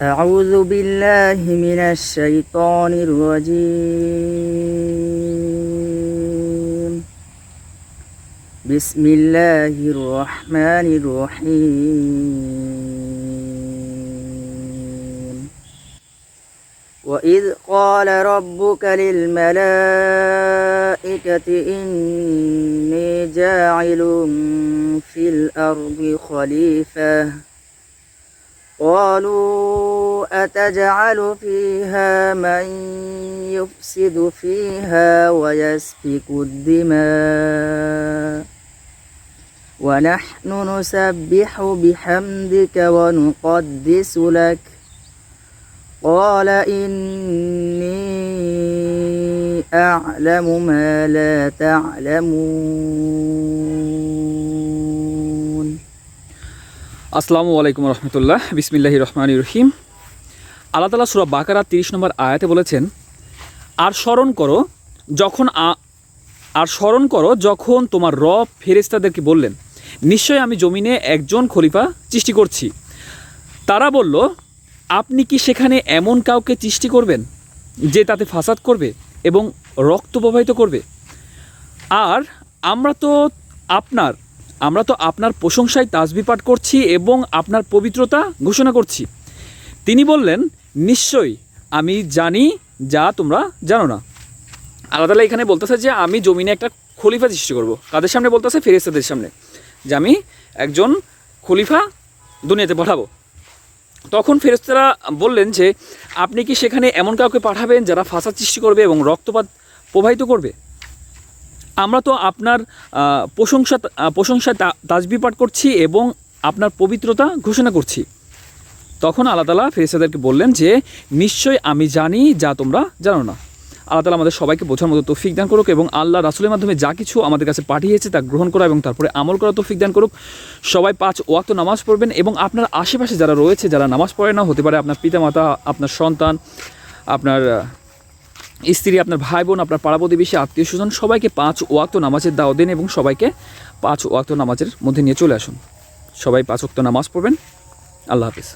أعوذ بالله من الشيطان الرجيم بسم الله الرحمن الرحيم وإذ قال ربك للملائكة إني جاعل في الأرض خليفة قالوا أتجعل فيها من يفسد فيها ويسفك الدماء ونحن نسبح بحمدك ونقدس لك قال إني أعلم ما لا تعلمون আসসালামু আলাইকুম রহমতুল্লাহ। বিসমিল্লাহির রহমানির রহিম। আল্লাহ তাআলা সূরা বাকারা 30 নম্বর আয়াতে বলেছেন, আর স্মরণ করো যখন তোমার রব ফেরেশতাদেরকে বললেন, নিশ্চয় আমি জমিনে একজন খলিফা সৃষ্টি করছি। তারা বলল, আপনি কি সেখানে এমন কাউকে সৃষ্টি করবেন যে তাতে ফাসাদ করবে এবং রক্ত প্রবাহিত করবে? আর আমরা তো আপনার প্রশংসায় তাসবিহ পাঠ করছি এবং আপনার পবিত্রতা ঘোষণা করছি। তিনি বললেন, নিশ্চয়ই আমি জানি যা তোমরা জানো না। আল্লাহ তাআলা এখানে বলতেছে যে আমি জমিনে একটা খলিফা সৃষ্টি করব। কাদের সামনে বলতেছে? ফেরেশতাদের সামনে, যে আমি একজন খলিফা দুনিয়াতে পাঠাবো। তখন ফেরেশতারা বললেন যে আপনি কি সেখানে এমন কাউকে পাঠাবেন যারা ফাসাদ সৃষ্টি করবে এবং রক্তপাত প্রবাহিত করবে? আমরা তো আপনার প্রশংসায় তাসবিহ পাঠ করছি এবং আপনার পবিত্রতা ঘোষণা করছি। তখন আল্লাহ তাআলা ফেরেশতাদেরকে বললেন যে নিশ্চয় আমি জানি যা তোমরা জানো না। আল্লাহ তাআলা আমাদের সবাইকে বোঝার মতো তৌফিক দান করুক এবং আল্লাহ রাসূলের মাধ্যমে যা কিছু আমাদের কাছে পাঠিয়েছে তা গ্রহণ করা এবং তারপরে আমল করা তৌফিক দান করুক। সবাই 5 ওয়াক্ত নামাজ পড়বেন এবং আপনার আশেপাশে যারা রয়েছে, যারা নামাজ পড়ে না, হতে পারে আপনার পিতামাতা, আপনার সন্তান, আপনার স্ত্রী, আপনার ভাই বোন, আপনার পাড়া প্রতিবেশী, আত্মীয় স্বজন, সবাইকে 5 ওয়াক্ত নামাজের দাওয়াত দিন এবং সবাইকে 5 ওয়াক্ত নামাজের মধ্যে নিয়ে চলে আসুন। সবাই 5 ওয়াক্ত নামাজ পড়বেন। আল্লাহ হাফেজ।